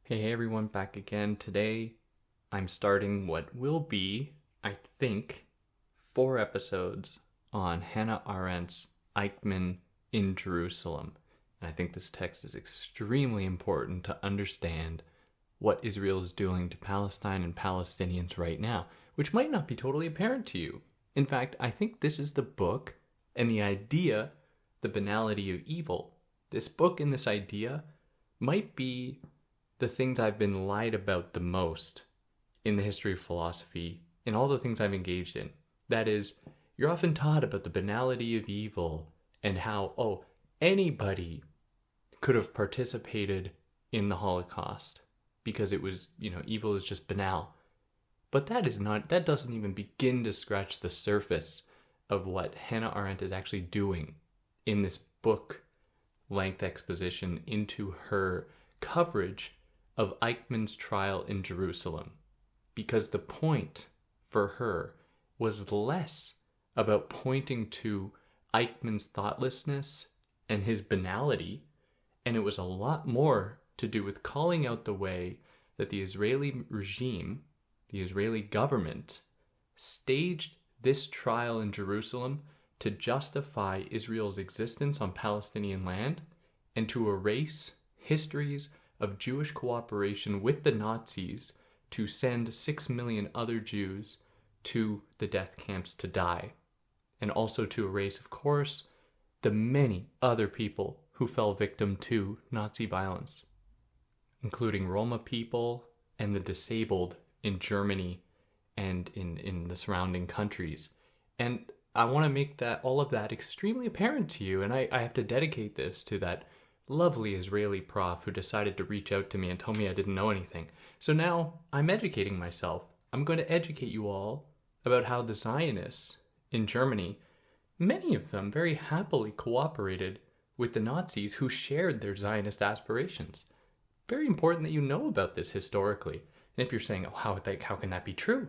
Hey everyone, back again. Today I'm starting what will be, I think, 4 episodes on Hannah Arendt's Eichmann in Jerusalem. And I think this text is extremely important to understand what Israel is doing to Palestine and Palestinians right now, which might not be totally apparent to you. In fact, I think this is the book and the idea, the banality of evil. This book and this idea might be the things I've been lied about the most in the history of philosophy, in all the things I've engaged in. That is, you're often taught about the banality of evil and how, anybody could have participated in the Holocaust because it was, evil is just banal. But that doesn't even begin to scratch the surface of what Hannah Arendt is actually doing in this book-length exposition into her coverage of Eichmann's trial in Jerusalem, because the point for her was less about pointing to Eichmann's thoughtlessness and his banality, and it was a lot more to do with calling out the way that the Israeli regime, the Israeli government, staged this trial in Jerusalem to justify Israel's existence on Palestinian land and to erase histories of Jewish cooperation with the Nazis to send 6 million other Jews to the death camps to die, and also to erase, of course, the many other people who fell victim to Nazi violence, including Roma people and the disabled in Germany and in the surrounding countries. And I want to make all of that extremely apparent to you, and I have to dedicate this to that lovely Israeli prof who decided to reach out to me and tell me I didn't know anything. So now I'm educating myself. I'm going to educate you all about how the Zionists in Germany, many of them very happily cooperated with the Nazis who shared their Zionist aspirations. Very important that you know about this historically. And if you're saying, how can that be true?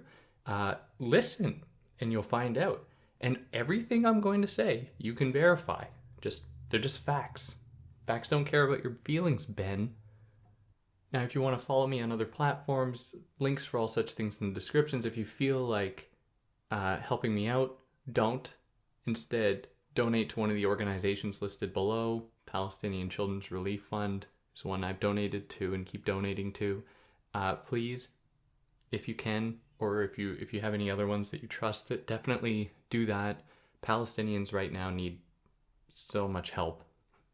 Listen and you'll find out. And everything I'm going to say, you can verify. They're just facts. Facts don't care about your feelings, Ben. Now, if you want to follow me on other platforms, links for all such things in the descriptions. If you feel like helping me out, don't. Instead, donate to one of the organizations listed below. Palestinian Children's Relief Fund is one I've donated to and keep donating to. Please, if you can, or if you have any other ones that you trust, definitely do that. Palestinians right now need so much help.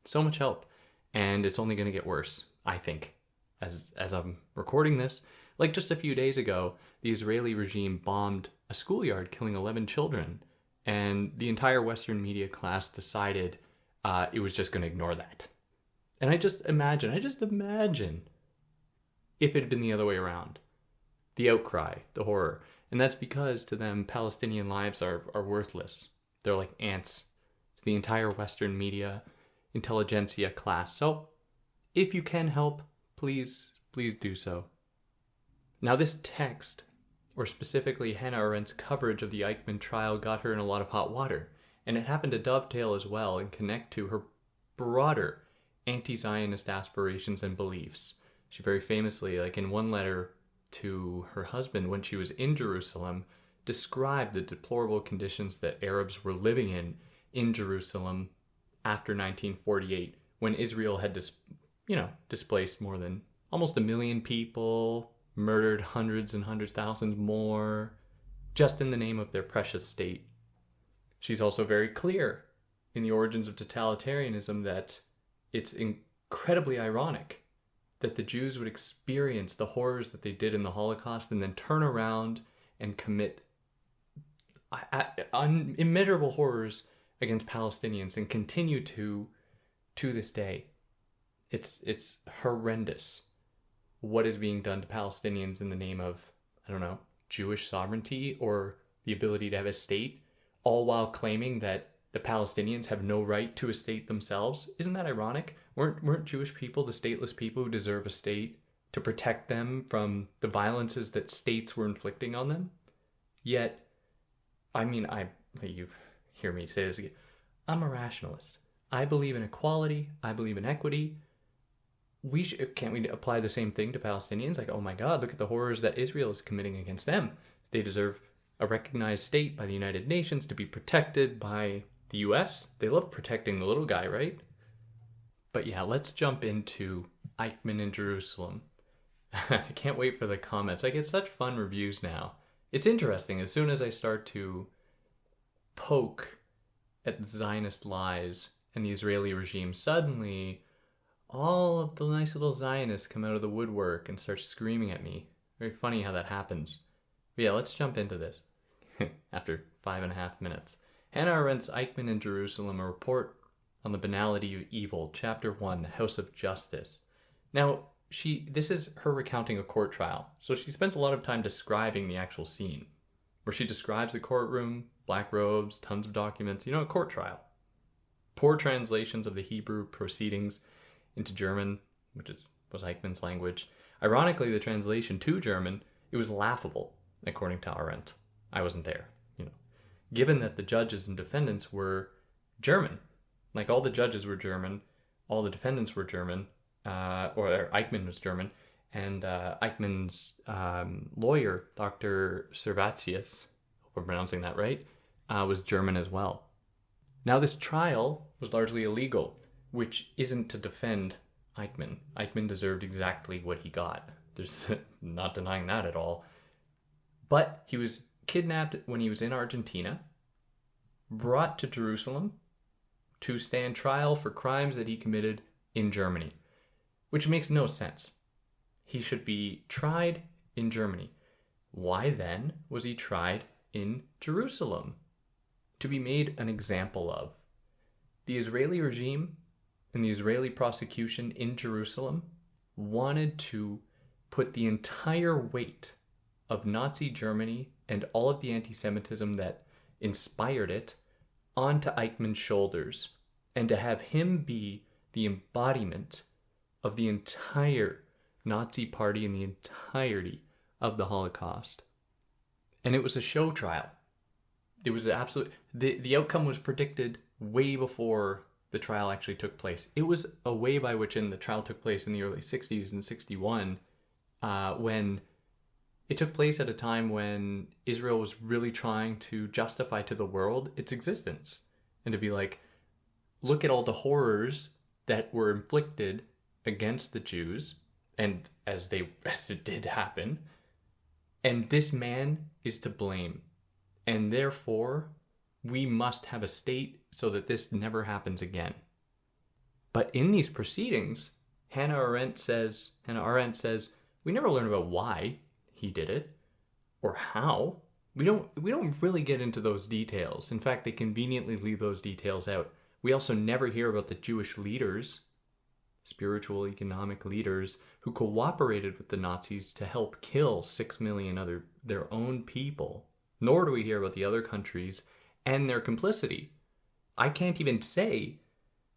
So much help. And it's only going to get worse, I think, as I'm recording this. Like just a few days ago, the Israeli regime bombed a schoolyard, killing 11 children. And the entire Western media class decided it was just going to ignore that. And I just imagine if it had been the other way around. The outcry, the horror. And that's because to them, Palestinian lives are worthless. They're like ants to the entire Western media intelligentsia class. So if you can help, please do so. Now this text, or specifically Hannah Arendt's coverage of the Eichmann trial, got her in a lot of hot water, and it happened to dovetail as well and connect to her broader anti-Zionist aspirations and beliefs. She very famously, like in one letter to her husband when she was in Jerusalem, described the deplorable conditions that Arabs were living in Jerusalem after 1948, when Israel had displaced more than almost 1 million people, murdered hundreds and hundreds, thousands more, just in the name of their precious state. She's also very clear in The Origins of Totalitarianism that it's incredibly ironic that the Jews would experience the horrors that they did in the Holocaust and then turn around and commit immeasurable horrors against Palestinians and continue to this day. It's horrendous what is being done to Palestinians in the name of, Jewish sovereignty or the ability to have a state, all while claiming that the Palestinians have no right to a state themselves. Isn't that ironic? Weren't Jewish people the stateless people who deserve a state to protect them from the violences that states were inflicting on them? Yet, you hear me say this again. I'm a rationalist. I believe in equality. I believe in equity. can't we apply the same thing to Palestinians? Like, oh my God, look at the horrors that Israel is committing against them. They deserve a recognized state by the United Nations to be protected by the US. They love protecting the little guy, right? But yeah, let's jump into Eichmann in Jerusalem. I can't wait for the comments. I get such fun reviews now. It's interesting. As soon as I start to poke at the Zionist lies and the Israeli regime, suddenly all of the nice little Zionists come out of the woodwork and start screaming at me. Very funny how that happens. But yeah, let's jump into this. After 5.5 minutes. Hannah Arendt's Eichmann in Jerusalem, a report on the banality of evil, Chapter 1, The House of Justice. Now, this is her recounting a court trial, so she spent a lot of time describing the actual scene, where she describes the courtroom, black robes, tons of documents, a court trial. Poor translations of the Hebrew proceedings into German, which was Eichmann's language. Ironically, the translation to German, it was laughable, according to Arendt. I wasn't there, given that the judges and defendants were German. Like, all the judges were German, all the defendants were German, or Eichmann was German, and Eichmann's lawyer, Dr. Servatius, hope I'm pronouncing that right, was German as well. Now, this trial was largely illegal, which isn't to defend Eichmann. Eichmann deserved exactly what he got. There's not denying that at all. But he was kidnapped when he was in Argentina, brought to Jerusalem to stand trial for crimes that he committed in Germany, which makes no sense. He should be tried in Germany. Why then was he tried in Jerusalem? To be made an example of. The Israeli regime and the Israeli prosecution in Jerusalem wanted to put the entire weight of Nazi Germany and all of the anti-Semitism that inspired it onto Eichmann's shoulders, and to have him be the embodiment of the entire Nazi party and the entirety of the Holocaust. And it was a show trial. It was the outcome was predicted way before the trial actually took place. It was a way by which the trial took place in the early 60s and 61, when it took place at a time when Israel was really trying to justify to the world its existence. And to be like, look at all the horrors that were inflicted against the Jews, and as it did happen, and this man is to blame. And therefore, we must have a state so that this never happens again. But in these proceedings, Hannah Arendt says, we never learn about why he did it, or how. We don't really get into those details. In fact, they conveniently leave those details out. We also never hear about the Jewish leaders, spiritual, economic leaders, who cooperated with the Nazis to help kill 6 million their own people. Nor do we hear about the other countries and their complicity. I can't even say,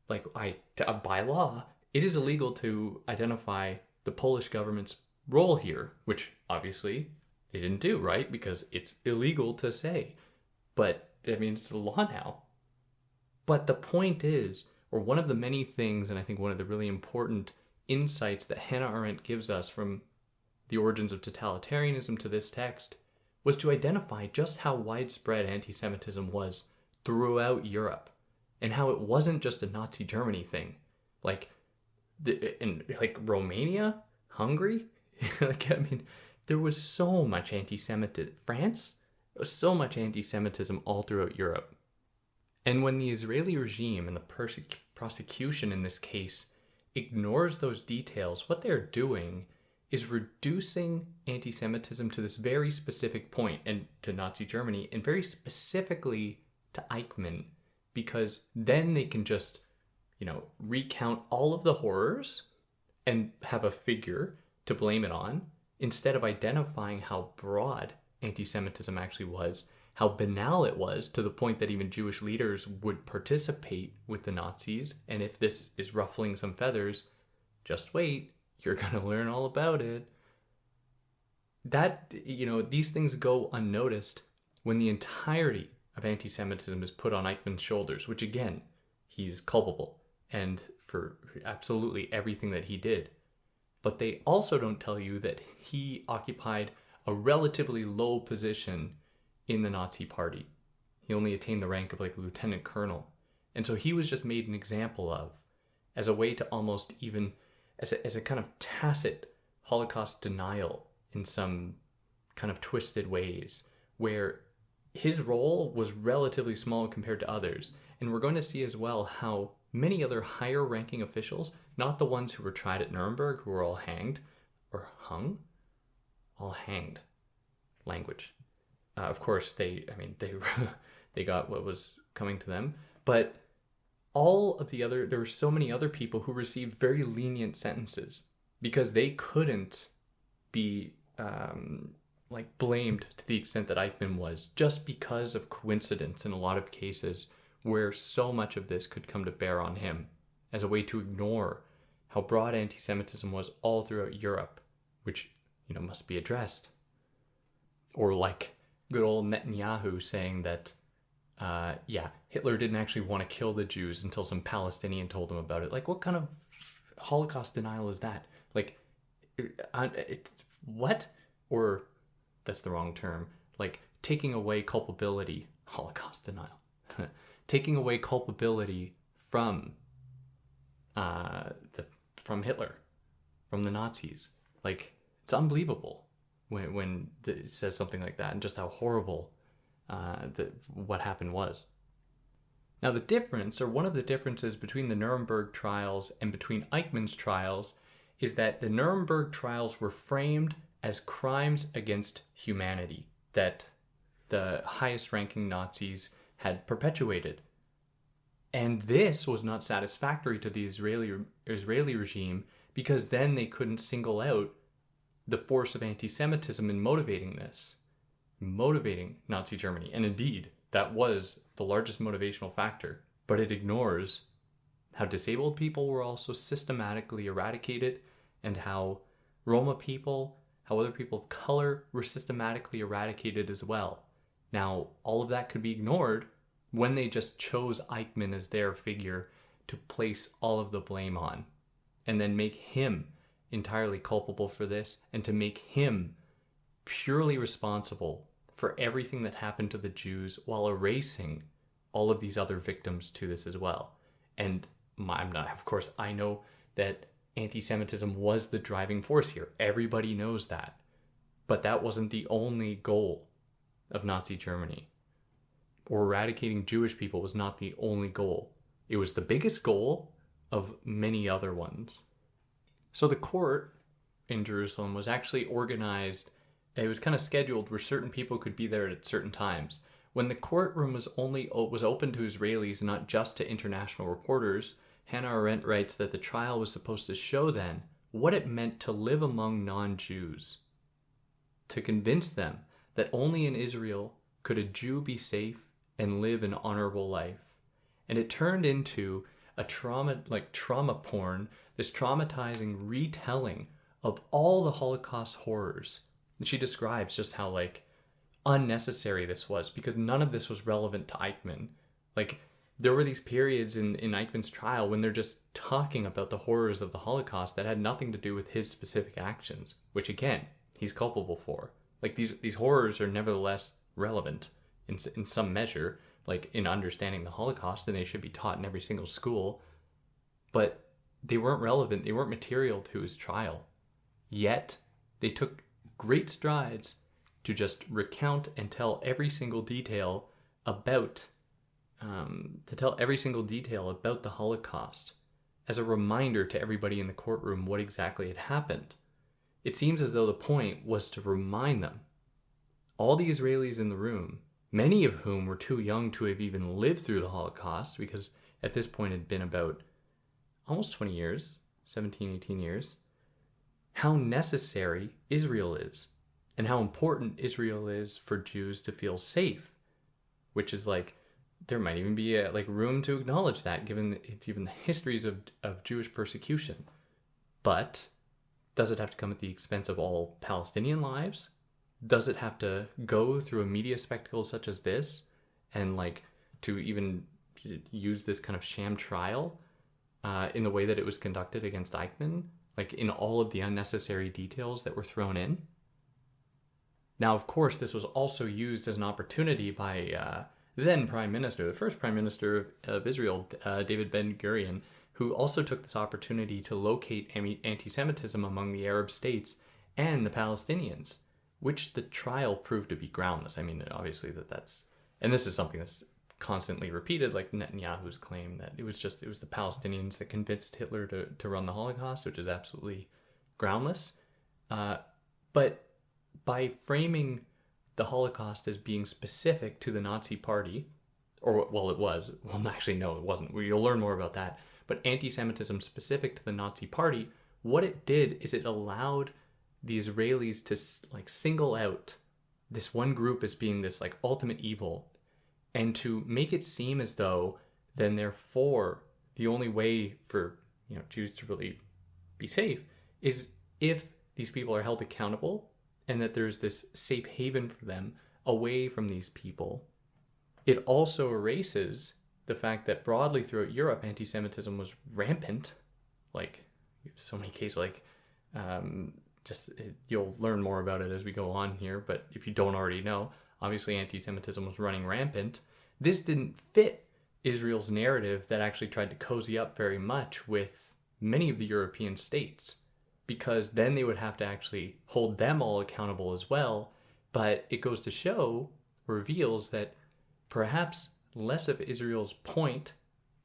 by law, it is illegal to identify the Polish government's role here, which obviously they didn't do, right? Because it's illegal to say. But, it's the law now. But the point is, or one of the many things, and I think one of the really important insights that Hannah Arendt gives us from the origins of totalitarianism to this text, was to identify just how widespread anti-Semitism was throughout Europe, and how it wasn't just a Nazi Germany thing. In Romania, Hungary, there was so much anti-Semitism. France, so much anti-Semitism all throughout Europe. And when the Israeli regime and the prosecution in this case ignores those details, what they're doing is reducing anti-Semitism to this very specific point, and to Nazi Germany, and very specifically to Eichmann, because then they can just, recount all of the horrors and have a figure to blame it on, instead of identifying how broad anti-Semitism actually was, how banal it was, to the point that even Jewish leaders would participate with the Nazis. And if this is ruffling some feathers, just wait, you're going to learn all about it. That, these things go unnoticed when the entirety of anti-Semitism is put on Eichmann's shoulders, which again, he's culpable, and for absolutely everything that he did. but they also don't tell you that he occupied a relatively low position in the Nazi party. He only attained the rank of like lieutenant colonel. And so he was just made an example of as a way to almost even, as a kind of tacit Holocaust denial in some kind of twisted ways, where his role was relatively small compared to others. And we're going to see as well how many other higher ranking officials, not the ones who were tried at Nuremberg, who were all hanged, or hung? All hanged. Language. Of course, they got what was coming to them. But there were so many other people who received very lenient sentences because they couldn't be blamed to the extent that Eichmann was, just because of coincidence in a lot of cases where so much of this could come to bear on him as a way to ignore how broad anti-Semitism was all throughout Europe, which, must be addressed. Or like good old Netanyahu saying that, Hitler didn't actually want to kill the Jews until some Palestinian told him about it. Like, what kind of Holocaust denial is that? Like, what? Or, that's the wrong term. Like, taking away culpability. Holocaust denial. Taking away culpability from Hitler, from the Nazis. Like, it's unbelievable when it says something like that, and just how horrible what happened was. Now, the difference, or one of the differences between the Nuremberg trials and between Eichmann's trials, is that the Nuremberg trials were framed as crimes against humanity that the highest ranking Nazis had perpetuated. And this was not satisfactory to the Israeli regime, because then they couldn't single out the force of anti-Semitism in motivating Nazi Germany. And indeed, that was the largest motivational factor. But it ignores how disabled people were also systematically eradicated, and how Roma people, how other people of color were systematically eradicated as well. Now, all of that could be ignored when they just chose Eichmann as their figure to place all of the blame on, and then make him entirely culpable for this, and to make him purely responsible for everything that happened to the Jews, while erasing all of these other victims to this as well. And of course, I know that anti-Semitism was the driving force here. Everybody knows that. But that wasn't the only goal of Nazi Germany. Or eradicating Jewish people was not the only goal. It was the biggest goal of many other ones. So the court in Jerusalem was actually organized. It was kind of scheduled where certain people could be there at certain times. When the courtroom was open to Israelis, not just to international reporters, Hannah Arendt writes that the trial was supposed to show then what it meant to live among non-Jews, to convince them that only in Israel could a Jew be safe and live an honorable life. And it turned into a trauma porn, this traumatizing retelling of all the Holocaust horrors. And she describes just how unnecessary this was, because none of this was relevant to Eichmann. There were these periods in Eichmann's trial when they're just talking about the horrors of the Holocaust that had nothing to do with his specific actions, which again, he's culpable for. These horrors are nevertheless relevant in some measure, in understanding the Holocaust, and they should be taught in every single school. But they weren't relevant, they weren't material to his trial. Yet, they took great strides to just recount and tell every single detail about the Holocaust, as a reminder to everybody in the courtroom what exactly had happened. It seems as though the point was to remind them, all the Israelis in the room, many of whom were too young to have even lived through the Holocaust, because at this point it had been about almost 20 years, 17, 18 years, how necessary Israel is, and how important Israel is for Jews to feel safe, which is there might even be room to acknowledge that, given the histories of Jewish persecution. But does it have to come at the expense of all Palestinian lives? Does it have to go through a media spectacle such as this, and to even use this kind of sham trial in the way that it was conducted against Eichmann? like in all of the unnecessary details that were thrown in. Now, of course, this was also used as an opportunity by then Prime Minister, the first Prime Minister of Israel, David Ben-Gurion, who also took this opportunity to locate anti-Semitism among the Arab states and the Palestinians, which the trial proved to be groundless. I mean, obviously that's, and this is something that's constantly repeated, like Netanyahu's claim that it was the Palestinians that convinced Hitler to run the Holocaust, which is absolutely groundless. But by framing the Holocaust as being specific to the Nazi Party, or, well, it was. Well, actually, no, it wasn't. You'll learn more about that. But anti-Semitism specific to the Nazi Party, what it did is it allowed the Israelis to like single out this one group as being this like ultimate evil, and to make it seem as though then therefore the only way for Jews to really be safe is if these people are held accountable and that there's this safe haven for them away from these people. It also erases the fact that broadly throughout Europe, anti-Semitism was rampant. Like, so many cases, like, you'll learn more about it as we go on here, but if you don't already know, obviously anti-Semitism was running rampant. This didn't fit Israel's narrative that actually tried to cozy up very much with many of the European states, because then they would have to actually hold them all accountable as well. But it goes to show, reveals that perhaps less of Israel's point,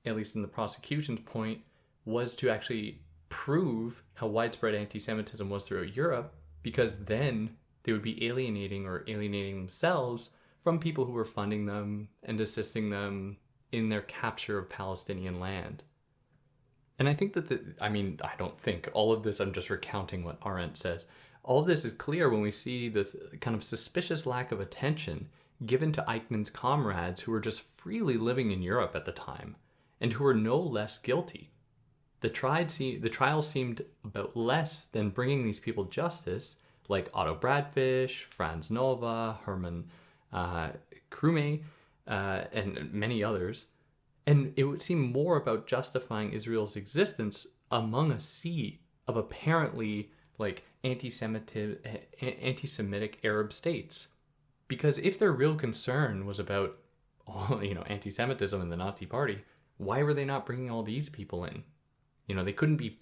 at least in the prosecution's point, was to actually prove how widespread anti-Semitism was throughout Europe, because then they would be alienating themselves from people who were funding them and assisting them in their capture of Palestinian land. And I think that I don't think all of this, I'm just recounting what Arendt says. All of this is clear when we see this kind of suspicious lack of attention given to Eichmann's comrades who were just freely living in Europe at the time and who were no less guilty. The trial seemed about less than bringing these people justice, like Otto Bradfish, Franz Nova, Hermann Krume, and many others. And it would seem more about justifying Israel's existence among a sea of apparently like anti-Semitic Arab states. Because if their real concern was about anti-Semitism in the Nazi Party, why were they not bringing all these people in? They couldn't be,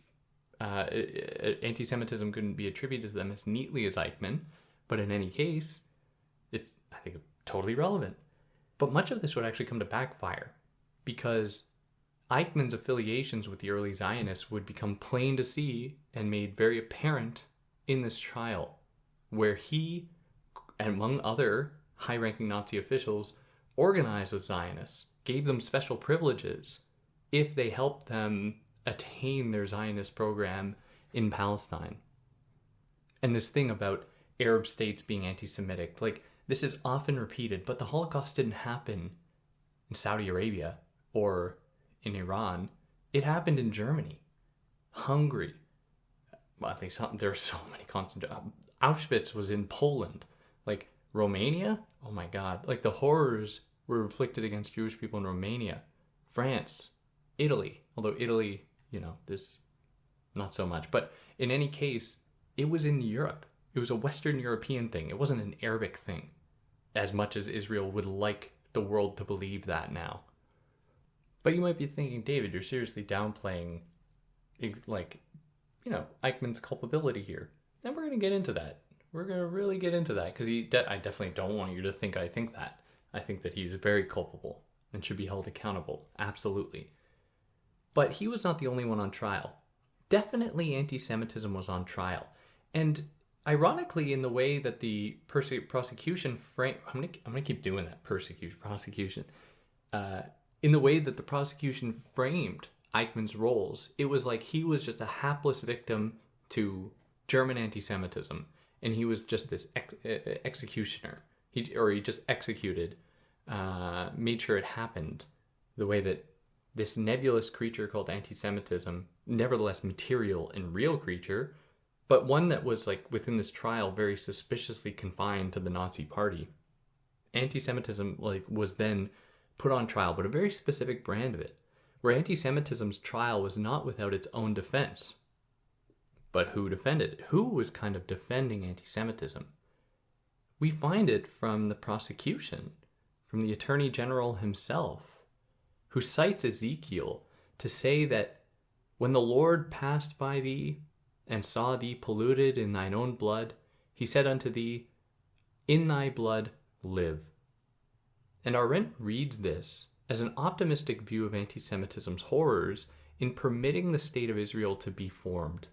anti-Semitism couldn't be attributed to them as neatly as Eichmann, but in any case, it's, I think, totally relevant. But much of this would actually come to backfire, because Eichmann's affiliations with the early Zionists would become plain to see and made very apparent in this trial, where he, among other high-ranking Nazi officials, organized with Zionists, gave them special privileges if they helped them attain their Zionist program in Palestine. And this thing about Arab states being anti-Semitic, like, this is often repeated, but the Holocaust didn't happen in Saudi Arabia or in Iran. It happened in Germany, Hungary. Well, at least there are so many Auschwitz was in Poland. Like, Romania? Oh my God. Like, the horrors were inflicted against Jewish people in Romania, France, Italy. Although Italy, there's not so much. But in any case, it was in Europe. It was a Western European thing. It wasn't an Arabic thing, as much as Israel would like the world to believe that now. But you might be thinking, David, you're seriously downplaying, Eichmann's culpability here. And we're going to get into that. We're going to really get into that, because I definitely don't want you to think I think that. I think that he's very culpable and should be held accountable. Absolutely. But he was not the only one on trial. Definitely anti-Semitism was on trial. And ironically, in the way that the prosecution framed... I'm going to keep doing that, prosecution. In the way that the prosecution framed Eichmann's roles, it was like he was just a hapless victim to German anti-Semitism. And he was just this executioner. He just executed, made sure it happened the way that this nebulous creature called anti-Semitism, nevertheless material and real creature, but one that was, like, within this trial very suspiciously confined to the Nazi Party. Anti-Semitism, was then put on trial, but a very specific brand of it, where anti-Semitism's trial was not without its own defense. But who defended it? Who was kind of defending anti-Semitism? We find it from the prosecution, from the Attorney General himself, who cites Ezekiel to say that when the Lord passed by thee and saw thee polluted in thine own blood, he said unto thee, in thy blood live. And Arendt reads this as an optimistic view of anti-Semitism's horrors in permitting the state of Israel to be formed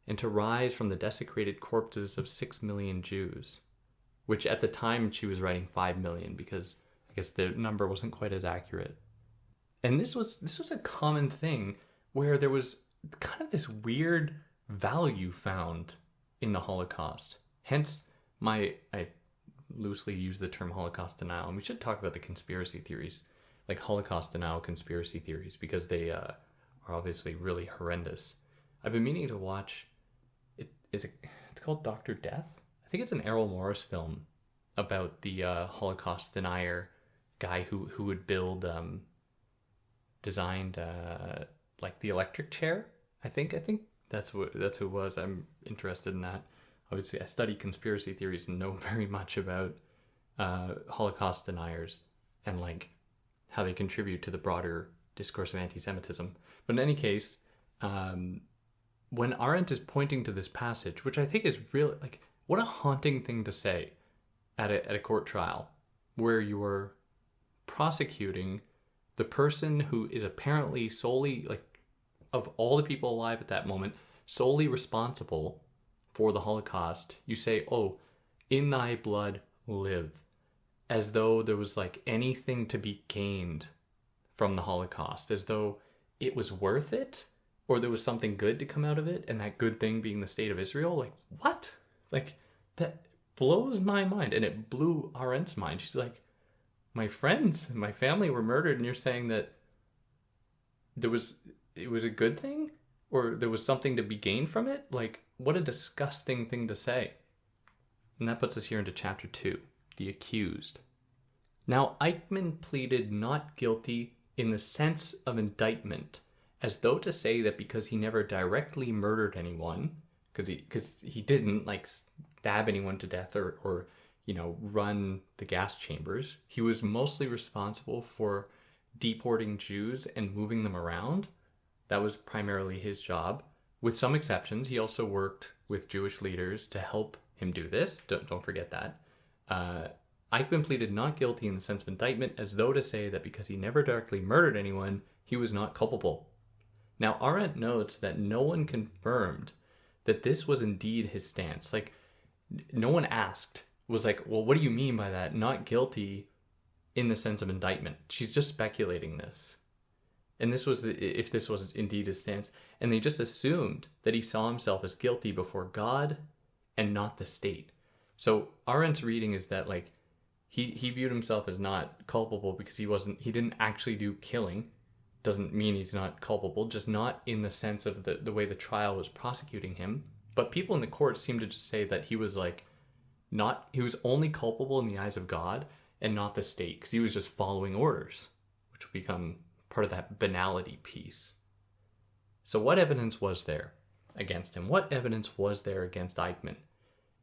and to rise from the desecrated corpses of 6 million Jews, which at the time she was writing 5 million because I guess the number wasn't quite as accurate. And this was a common thing where there was kind of this weird value found in the Holocaust. Hence, I loosely use the term Holocaust denial, and we should talk about the conspiracy theories, like Holocaust denial conspiracy theories, because they are obviously really horrendous. I've been meaning to watch it. It's called Dr. Death? I think it's an Errol Morris film about the Holocaust denier guy who would designed like the electric chair. I think that's who it was. I'm interested in that. Obviously, I study conspiracy theories and know very much about Holocaust deniers and like how they contribute to the broader discourse of anti-Semitism. But in any case, when Arendt is pointing to this passage, which I think is really like, what a haunting thing to say at a court trial where you are prosecuting the person who is apparently solely, like, of all the people alive at that moment, solely responsible for the Holocaust. You say, oh, in thy blood live, as though there was like anything to be gained from the Holocaust, as though it was worth it, or there was something good to come out of it, and that good thing being the state of Israel. Like, what? Like, that blows my mind, and it blew Arendt's mind. She's like, my friends and my family were murdered, and you're saying that it was a good thing, or there was something to be gained from it? Like, what a disgusting thing to say. And that puts us here into chapter 2, the accused. Now, Eichmann pleaded not guilty in the sense of indictment, as though to say that because he never directly murdered anyone, because he didn't like stab anyone to death or run the gas chambers, he was mostly responsible for deporting Jews and moving them around. That was primarily his job. With some exceptions, he also worked with Jewish leaders to help him do this. Don't forget that. Eichmann pleaded not guilty in the sense of indictment, as though to say that because he never directly murdered anyone, he was not culpable. Now, Arendt notes that no one confirmed that this was indeed his stance. Like, no one was like, well, what do you mean by that? Not guilty in the sense of indictment. She's just speculating this. And if this was indeed his stance. And they just assumed that he saw himself as guilty before God and not the state. So Arendt's reading is that like he viewed himself as not culpable because he didn't actually do killing. Doesn't mean he's not culpable, just not in the sense of the way the trial was prosecuting him. But people in the court seem to just say that he was only culpable in the eyes of God and not the state, because he was just following orders, which will become part of that banality piece. So what evidence was there against him? What evidence was there against Eichmann?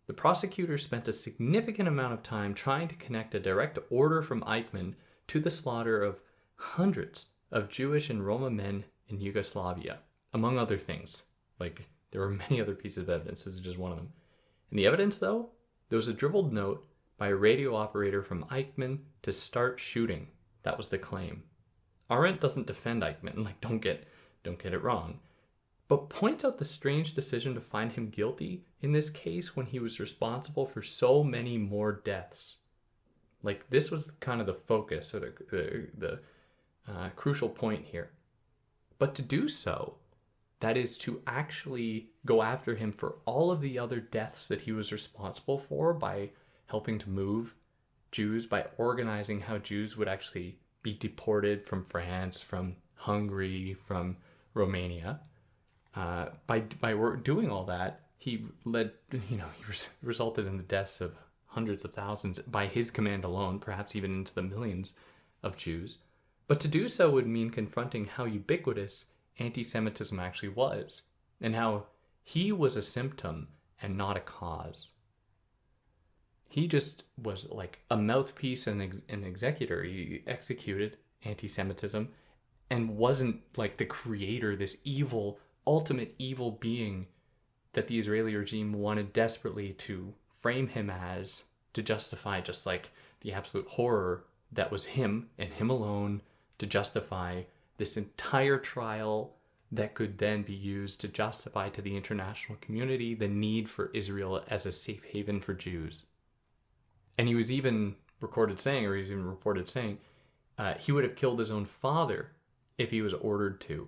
The prosecutor spent a significant amount of time trying to connect a direct order from Eichmann to the slaughter of hundreds of Jewish and Roma men in Yugoslavia, among other things. Like, there were many other pieces of evidence. This is just one of them. And the evidence, though, there was a dribbled note by a radio operator from Eichmann to start shooting. That was the claim. Arendt doesn't defend Eichmann, like, don't get it wrong, but points out the strange decision to find him guilty in this case when he was responsible for so many more deaths. Like, this was kind of the focus, or the crucial point here. But to do so, that is to actually go after him for all of the other deaths that he was responsible for by helping to move Jews, by organizing how Jews would actually be deported from France, from Hungary, from Romania. By doing all that, he resulted in the deaths of hundreds of thousands by his command alone, perhaps even into the millions of Jews. But to do so would mean confronting how ubiquitous anti-Semitism actually was, and how He was a symptom and not a cause. He just was like a mouthpiece and an executor. He executed anti-Semitism and wasn't like the creator, this evil, ultimate evil being that the Israeli regime wanted desperately to frame him as, to justify just like the absolute horror that was him and him alone, to justify this entire trial that could then be used to justify to the international community the need for Israel as a safe haven for Jews. And he was even reported saying he would have killed his own father if he was ordered to.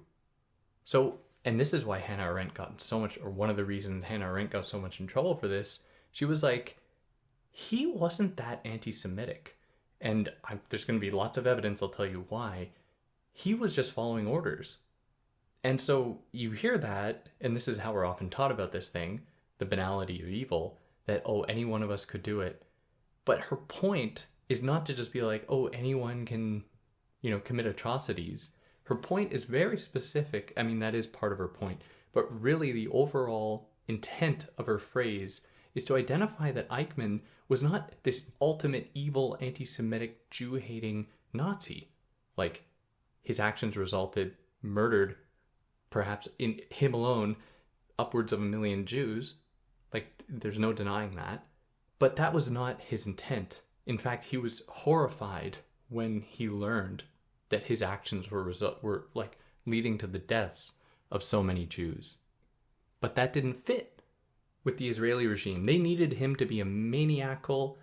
So, and this is why Hannah Arendt got so much, or one of the reasons Hannah Arendt got so much in trouble for this. She was like, he wasn't that anti-Semitic. And there's going to be lots of evidence, I'll tell you why. He was just following orders. And so you hear that, and this is how we're often taught about this thing, the banality of evil, that, oh, any one of us could do it. But her point is not to just be like, oh, anyone can, commit atrocities. Her point is very specific. I mean, that is part of her point. But really, the overall intent of her phrase is to identify that Eichmann was not this ultimate evil, anti-Semitic, Jew-hating Nazi. Like, his actions murdered, perhaps in him alone, upwards of 1 million Jews. Like, there's no denying that. But that was not his intent. In fact, he was horrified when he learned that his actions were like leading to the deaths of so many Jews. But that didn't fit with the Israeli regime. They needed him to be a maniacal,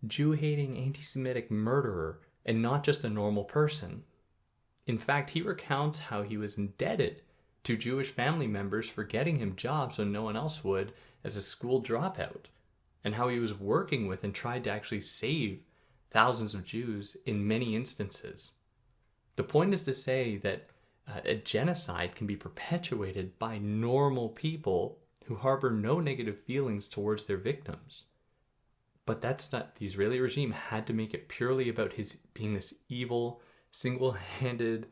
Jew-hating, anti-Semitic murderer, and not just a normal person. In fact, he recounts how he was indebted to Jewish family members for getting him jobs when no one else would as a school dropout, and how he was working with and tried to actually save thousands of Jews in many instances. The point is to say that a genocide can be perpetuated by normal people who harbor no negative feelings towards their victims. But that's not, the Israeli regime had to make it purely about his being this evil, single-handed,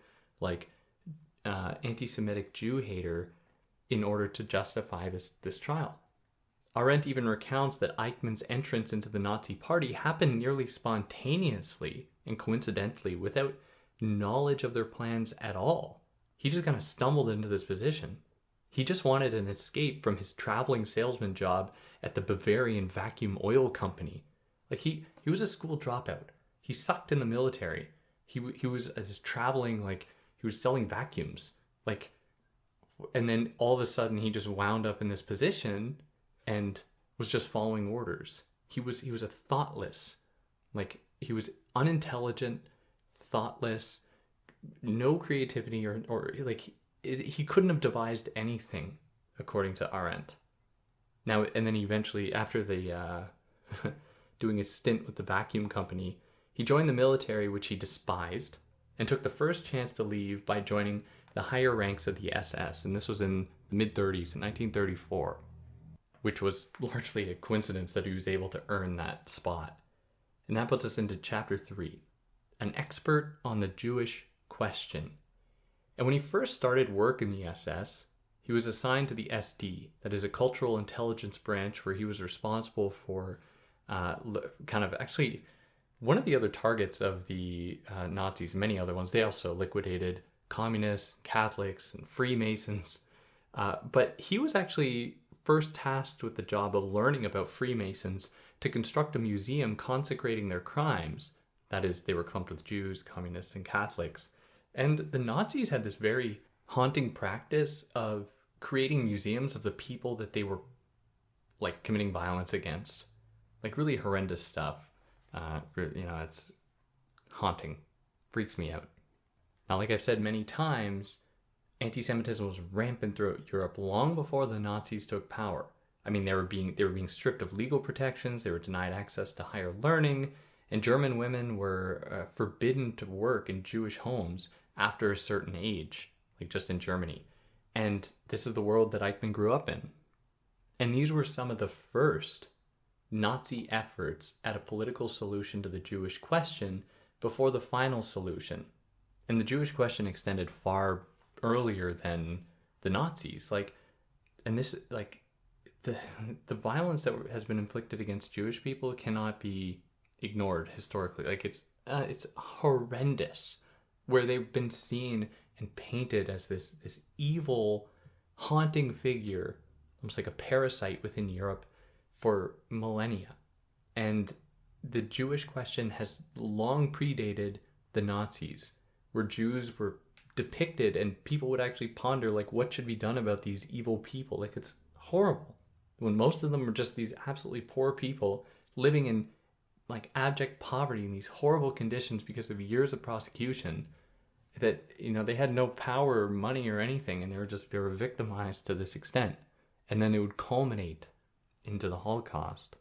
anti-Semitic Jew hater in order to justify this trial. Arendt even recounts that Eichmann's entrance into the Nazi party happened nearly spontaneously and coincidentally without knowledge of their plans at all. He just kind of stumbled into this position. He just wanted an escape from his traveling salesman job at the Bavarian Vacuum Oil Company. Like he was a school dropout. He sucked in the military. He was traveling, he was selling vacuums. And then all of a sudden he just wound up in this position and was just following orders. He was a thoughtless, he was unintelligent, thoughtless, no creativity he couldn't have devised anything, according to Arendt. Now, and then eventually, after the doing a stint with the vacuum company, he joined the military, which he despised, and took the first chance to leave by joining the higher ranks of the SS, and this was in the mid-30s, in 1934. Which was largely a coincidence that he was able to earn that spot. And that puts us into chapter 3, an expert on the Jewish question. And when he first started work in the SS, he was assigned to the SD, that is a cultural intelligence branch where he was responsible for one of the other targets of the Nazis, many other ones. They also liquidated communists, Catholics, and Freemasons. But he was actually first tasked with the job of learning about Freemasons to construct a museum consecrating their crimes. That is, they were clumped with Jews, communists, and Catholics. And the Nazis had this very haunting practice of creating museums of the people that they were committing violence against. Really horrendous stuff. It's haunting. Freaks me out. Now, like I've said many times, anti-Semitism was rampant throughout Europe long before the Nazis took power. I mean, they were being stripped of legal protections, they were denied access to higher learning, and German women were forbidden to work in Jewish homes after a certain age, just in Germany. And this is the world that Eichmann grew up in. And these were some of the first Nazi efforts at a political solution to the Jewish question before the final solution. And the Jewish question extended far earlier than the Nazis. and this, like, the violence that has been inflicted against Jewish people cannot be ignored historically. Like, it's horrendous, where they've been seen and painted as this evil, haunting figure, almost like a parasite within Europe for millennia. And the Jewish question has long predated the Nazis, where Jews were depicted and people would actually ponder, like, what should be done about these evil people. Like, it's horrible when most of them are just these absolutely poor people living in, like, abject poverty in these horrible conditions because of years of prosecution, that, you know, they had no power or money or anything, and they were victimized to this extent. And then it would culminate into the Holocaust.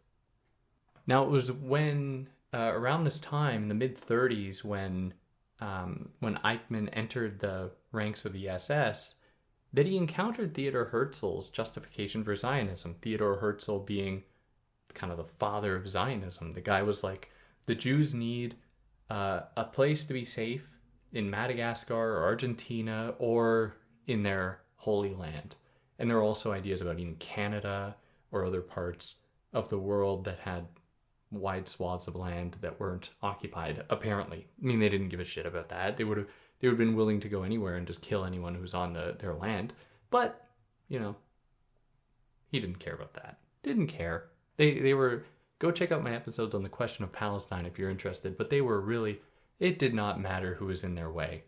Now, it was when around this time in the mid-30s when Eichmann entered the ranks of the SS, that he encountered Theodor Herzl's justification for Zionism. Theodor Herzl being kind of the father of Zionism. The guy was like, the Jews need a place to be safe in Madagascar or Argentina or in their Holy Land. And there are also ideas about even Canada or other parts of the world that had wide swaths of land that weren't occupied, apparently. I mean, they didn't give a shit about that. They would have been willing to go anywhere and just kill anyone who was on their land. But, you know, he didn't care about that. Didn't care. They were... Go check out my episodes on the question of Palestine if you're interested. But they were really... It did not matter who was in their way.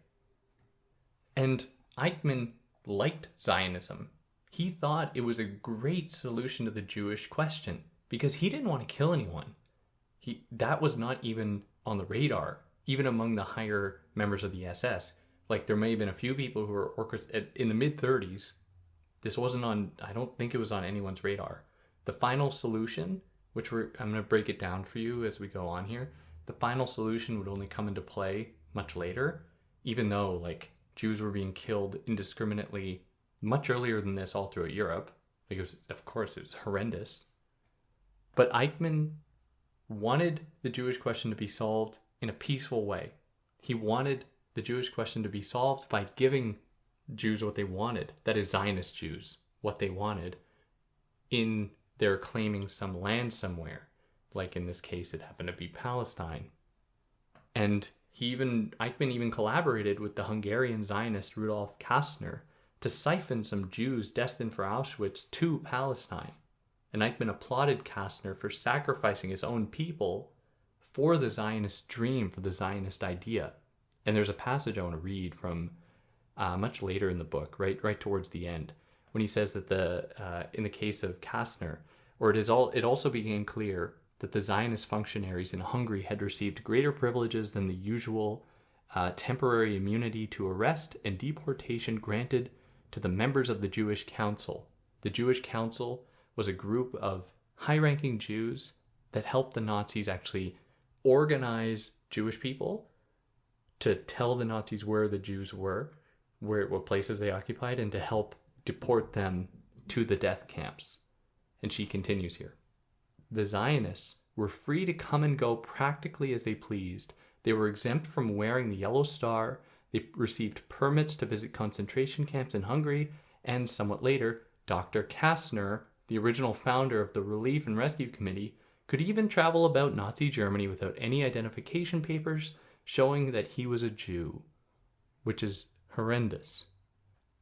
And Eichmann liked Zionism. He thought it was a great solution to the Jewish question because he didn't want to kill anyone. That was not even on the radar, even among the higher members of the SS. Like, there may have been a few people who were in the mid-30s. This wasn't on, I don't think it was on anyone's radar. The final solution, which I'm going to break it down for you as we go on here. The final solution would only come into play much later, even though, like, Jews were being killed indiscriminately much earlier than this all throughout Europe. Like, of course, it was horrendous. But Eichmann wanted the Jewish question to be solved in a peaceful way. He wanted the Jewish question to be solved by giving Jews what they wanted, that is, Zionist Jews, what they wanted, in their claiming some land somewhere. Like, in this case, it happened to be Palestine. And Eichmann even collaborated with the Hungarian Zionist Rudolf Kastner to siphon some Jews destined for Auschwitz to Palestine. And Eichmann applauded Kastner for sacrificing his own people for the Zionist dream, for the Zionist idea. And there's a passage I want to read from much later in the book, right towards the end, when he says that in the case of Kastner, it also became clear that the Zionist functionaries in Hungary had received greater privileges than the usual temporary immunity to arrest and deportation granted to the members of the Jewish Council. The Jewish Council was a group of high-ranking Jews that helped the Nazis actually organize Jewish people to tell the Nazis where the Jews were, what places they occupied, and to help deport them to the death camps. And she continues here. The Zionists were free to come and go practically as they pleased. They were exempt from wearing the yellow star. They received permits to visit concentration camps in Hungary, and somewhat later, Dr. Kastner, the original founder of the Relief and Rescue Committee, could even travel about Nazi Germany without any identification papers showing that he was a Jew, which is horrendous.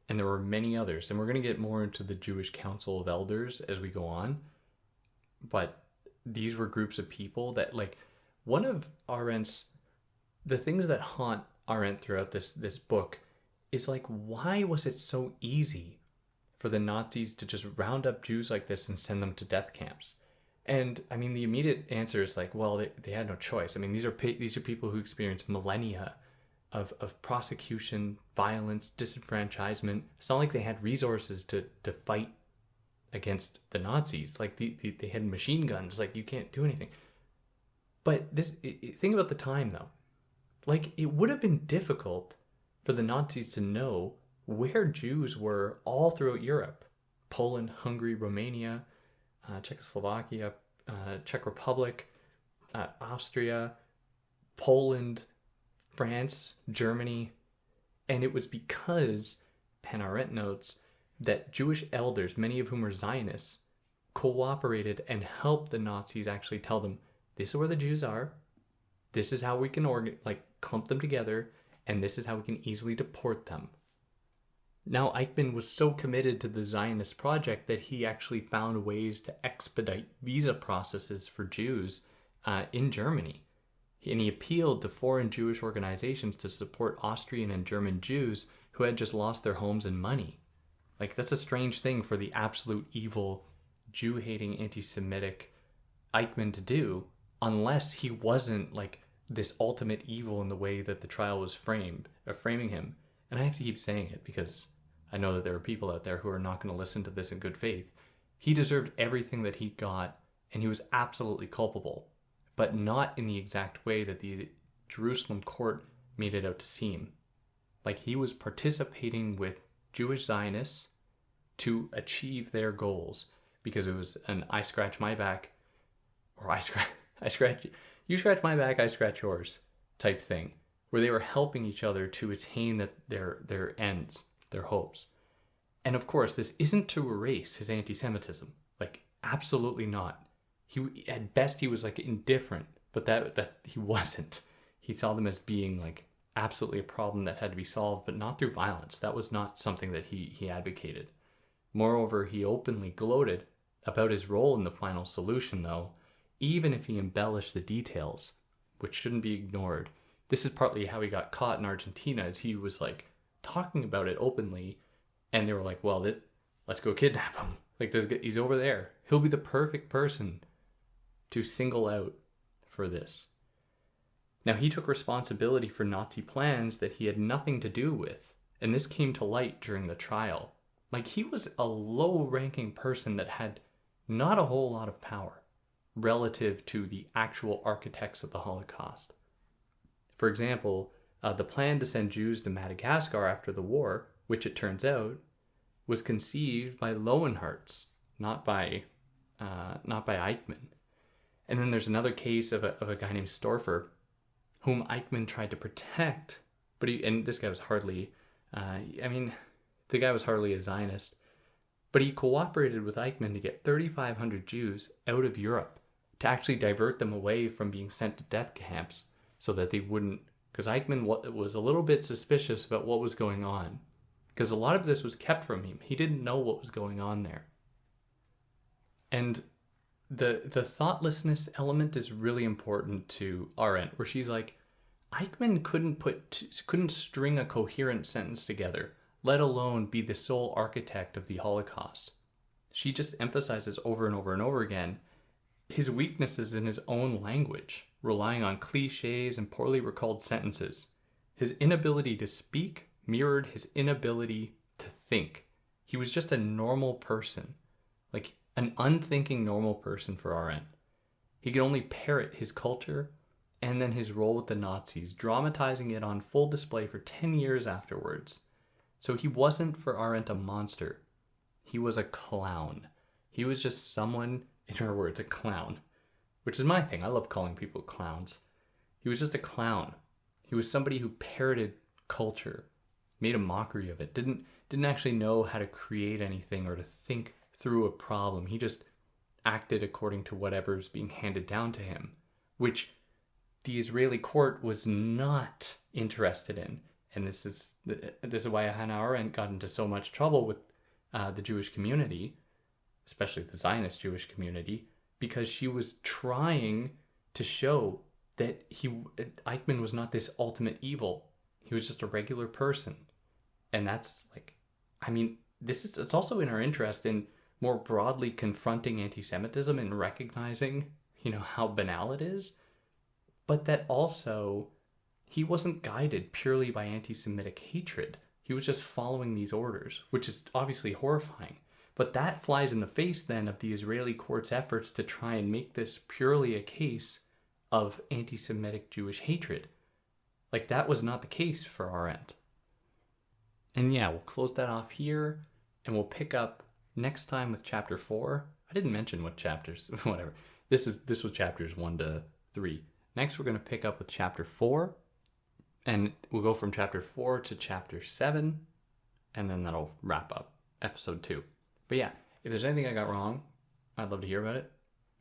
And there were many others, and we're going to get more into the Jewish Council of Elders as we go on. But these were groups of people that, like, one of Arendt's, the things that haunt Arendt throughout this book is, like, why was it so easy for the Nazis to just round up Jews like this and send them to death camps? And I mean, the immediate answer is like, well, they had no choice. I mean, these are people who experienced millennia of prosecution, violence, disenfranchisement. It's not like they had resources to fight against the Nazis. Like, they had machine guns. Like, you can't do anything. But think about the time, though. Like, it would have been difficult for the Nazis to know where Jews were all throughout Europe. Poland, Hungary, Romania, Czechoslovakia, Czech Republic, Austria, Poland, France, Germany. And it was because, Hannah Arendt notes, that Jewish elders, many of whom were Zionists, cooperated and helped the Nazis actually tell them, this is where the Jews are, this is how we can clump them together, and this is how we can easily deport them. Now, Eichmann was so committed to the Zionist project that he actually found ways to expedite visa processes for Jews in Germany. And he appealed to foreign Jewish organizations to support Austrian and German Jews who had just lost their homes and money. Like, that's a strange thing for the absolute evil, Jew-hating, anti-Semitic Eichmann to do, unless he wasn't like this ultimate evil in the way that the trial was framing him. And I have to keep saying it because I know that there are people out there who are not going to listen to this in good faith. He deserved everything that he got, and he was absolutely culpable, but not in the exact way that the Jerusalem court made it out to seem. Like, he was participating with Jewish Zionists to achieve their goals, because it was an I scratch my back, or you scratch my back, I scratch yours type thing, where they were helping each other to attain their ends, their hopes. And of course, this isn't to erase his anti-Semitism. Like, absolutely not. At best, he was like indifferent, but that he wasn't. He saw them as being like absolutely a problem that had to be solved, but not through violence. That was not something that he advocated. Moreover, he openly gloated about his role in the final solution, though, even if he embellished the details, which shouldn't be ignored. This is partly how he got caught in Argentina, as he was like talking about it openly, and they were like, well, let's go kidnap him. Like, he's over there. He'll be the perfect person to single out for this. Now, he took responsibility for Nazi plans that he had nothing to do with, and this came to light during the trial. Like, he was a low-ranking person that had not a whole lot of power relative to the actual architects of the Holocaust. For example, the plan to send Jews to Madagascar after the war, which it turns out, was conceived by Lowenhartz, not by Eichmann. And then there's another case of a guy named Storfer, whom Eichmann tried to protect, this guy was hardly, the guy was hardly a Zionist, but he cooperated with Eichmann to get 3,500 Jews out of Europe, to actually divert them away from being sent to death camps, so that they wouldn't, because Eichmann was a little bit suspicious about what was going on, because a lot of this was kept from him. He didn't know what was going on there. And the thoughtlessness element is really important to Arendt, where she's like, Eichmann couldn't string a coherent sentence together, let alone be the sole architect of the Holocaust. She just emphasizes over and over and over again his weaknesses in his own language, relying on cliches and poorly recalled sentences. His inability to speak mirrored his inability to think. He was just a normal person, like an unthinking normal person for Arendt. He could only parrot his culture and then his role with the Nazis, dramatizing it on full display for 10 years afterwards. So he wasn't, for Arendt, a monster. He was a clown. He was just someone, in her words, a clown. Which is my thing. I love calling people clowns. He was just a clown. He was somebody who parroted culture, made a mockery of it, didn't actually know how to create anything or to think through a problem. He just acted according to whatever's being handed down to him, which the Israeli court was not interested in. And this is why Hannah Arendt got into so much trouble with the Jewish community, especially the Zionist Jewish community, because she was trying to show that Eichmann was not this ultimate evil. He was just a regular person. And that's it's also in our interest in more broadly confronting anti-Semitism and recognizing, how banal it is, but that also he wasn't guided purely by anti-Semitic hatred. He was just following these orders, which is obviously horrifying. But that flies in the face then of the Israeli court's efforts to try and make this purely a case of anti-Semitic Jewish hatred. Like, that was not the case for Arendt. And yeah, we'll close that off here, and we'll pick up next time with chapter 4. I didn't mention what chapters, whatever. This was chapters 1 to 3. Next, we're going to pick up with chapter 4, and we'll go from chapter 4 to chapter 7, and then that'll wrap up episode 2. But yeah, if there's anything I got wrong, I'd love to hear about it.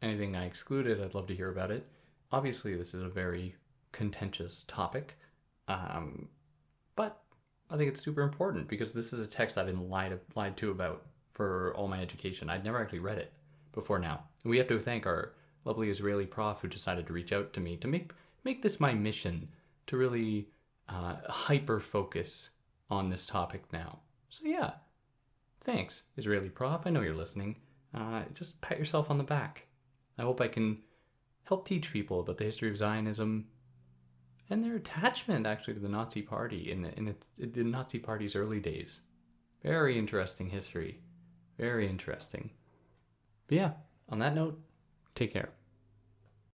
Anything I excluded, I'd love to hear about it. Obviously, this is a very contentious topic, but I think it's super important because this is a text I've been lied to about for all my education. I'd never actually read it before now. We have to thank our lovely Israeli prof who decided to reach out to me to make this my mission to really hyper focus on this topic now. So yeah, thanks, Israeli prof. I know you're listening. Just pat yourself on the back. I hope I can help teach people about the history of Zionism and their attachment actually to the Nazi Party in the Nazi Party's early days. Very interesting history. Very interesting. But yeah, on that note, take care.